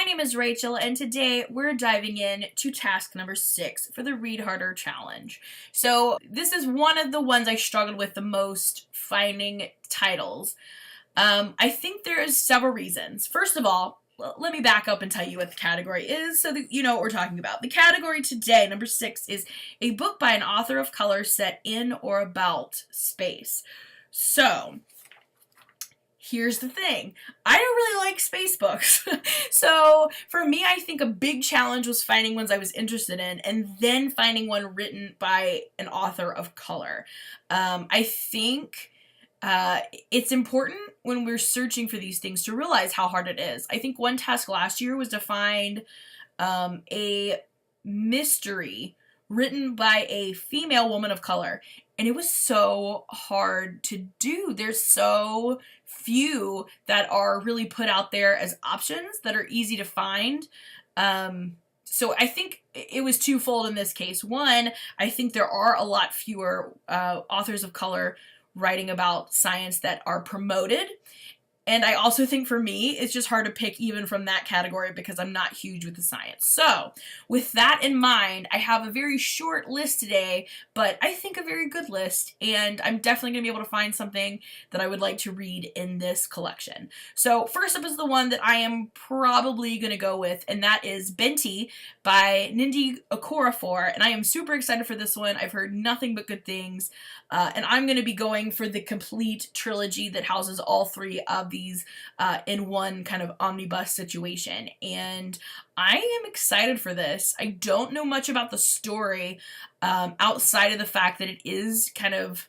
My name is Rachel, and today we're diving in to task number 6 for the Read Harder Challenge. So this is one of the ones I struggled with the most finding titles. I think there's several reasons. First of all, let me back up and tell you what the category is so that you know what we're talking about. The category today, number 6, is a book by an author of color set in or about space. So here's the thing. I don't really like space books. So for me, I think a big challenge was finding ones I was interested in and then finding one written by an author of color. I think it's important when we're searching for these things to realize how hard it is. I think one task last year was to find a mystery written by a female woman of color. And it was so hard to do. There's so few that are really put out there as options that are easy to find. So I think it was twofold in this case. One, I think there are a lot fewer authors of color writing about science that are promoted. And I also think for me, it's just hard to pick even from that category because I'm not huge with the science. So with that in mind, I have a very short list today, but I think a very good list, and I'm definitely going to be able to find something that I would like to read in this collection. So first up is the one that I am probably going to go with, and that is Benti by Nindi Okorafor, and I am super excited for this one. I've heard nothing but good things, and I'm going to be going for the complete trilogy that houses all 3 of these in one kind of omnibus situation, and I am excited for this. I don't know much about the story outside of the fact that it is kind of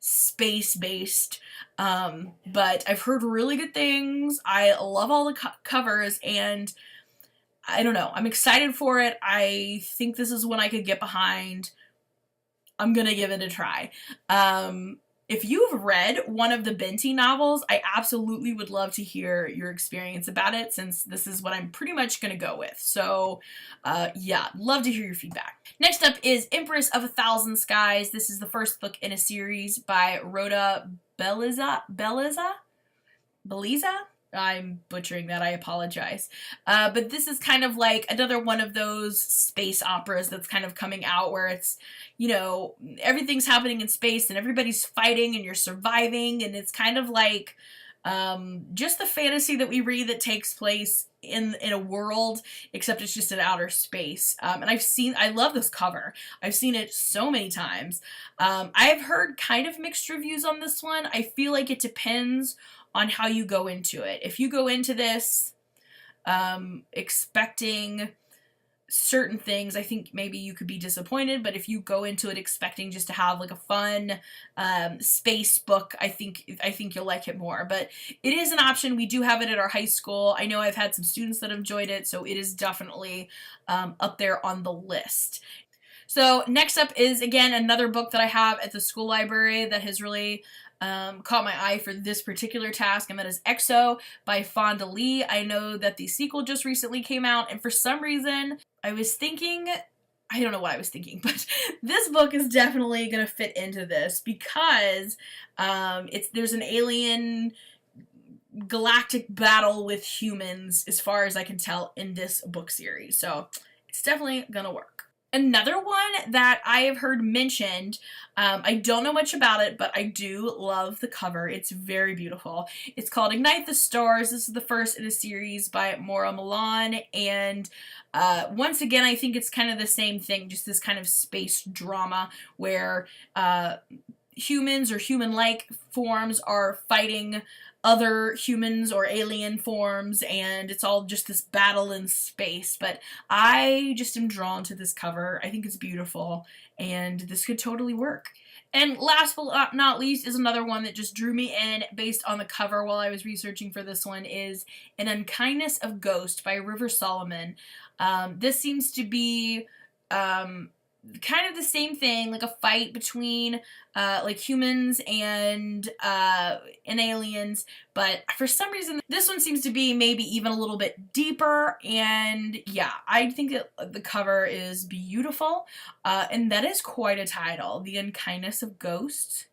space-based, but I've heard really good things. I love all the covers, and I don't know. I'm excited for it. I think this is one I could get behind. I'm gonna give it a try. If you've read one of the Benti novels, I absolutely would love to hear your experience about it, since this is what I'm pretty much going to go with. So, yeah, love to hear your feedback. Next up is Empress of a Thousand Skies. This is the first book in a series by Rhoda Belleza? I'm butchering that, I apologize. But this is kind of like another one of those space operas that's kind of coming out where it's, you know, everything's happening in space and everybody's fighting and you're surviving, and it's kind of like just the fantasy that we read that takes place in a world, except it's just in outer space. And I love this cover. I've seen it so many times. I've heard kind of mixed reviews on this one. I feel like it depends on how you go into it. If you go into this expecting certain things, I think maybe you could be disappointed, but if you go into it expecting just to have like a fun space book, I think you'll like it more. But it is an option. We do have it at our high school. I know I've had some students that have enjoyed it, so it is definitely up there on the list. So next up is, again, another book that I have at the school library that has really caught my eye for this particular task, and that is EXO by Fonda Lee. I know that the sequel just recently came out, and for some reason, I don't know what I was thinking, but this book is definitely going to fit into this because there's an alien galactic battle with humans, as far as I can tell, in this book series. So it's definitely going to work. Another one that I have heard mentioned, I don't know much about it, but I do love the cover. It's very beautiful. It's called Ignite the Stars. This is the first in a series by Maura Milan, and once again, I think it's kind of the same thing, just this kind of space drama where humans or human-like forms are fighting other humans or alien forms, and it's all just this battle in space. But I just am drawn to this cover. I think it's beautiful, and this could totally work. And last but not least is another one that just drew me in based on the cover while I was researching for this one, is An Unkindness of Ghost by River Solomon. This seems to be kind of the same thing, like a fight between like humans and aliens, but for some reason this one seems to be maybe even a little bit deeper, and yeah, I think that the cover is beautiful, and that is quite a title, The Unkindness of Ghosts.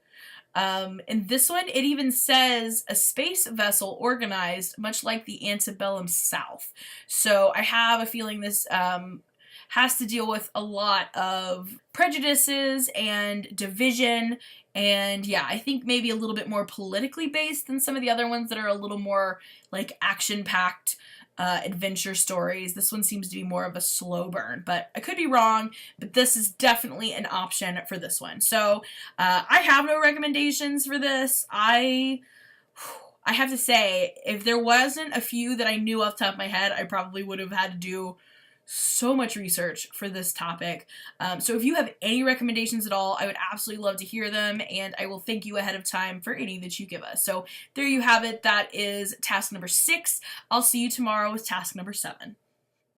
In this one, it even says a space vessel organized much like the antebellum South. So I have a feeling this has to deal with a lot of prejudices and division, and yeah, I think maybe a little bit more politically based than some of the other ones that are a little more like action-packed adventure stories. This one seems to be more of a slow burn, but I could be wrong, but this is definitely an option for this one. So I have no recommendations for this. I have to say, if there wasn't a few that I knew off the top of my head, I probably would have had to do so much research for this topic. So if you have any recommendations at all, I would absolutely love to hear them, and I will thank you ahead of time for any that you give us. So there you have it. That is task number 6. I'll see you tomorrow with task number 7.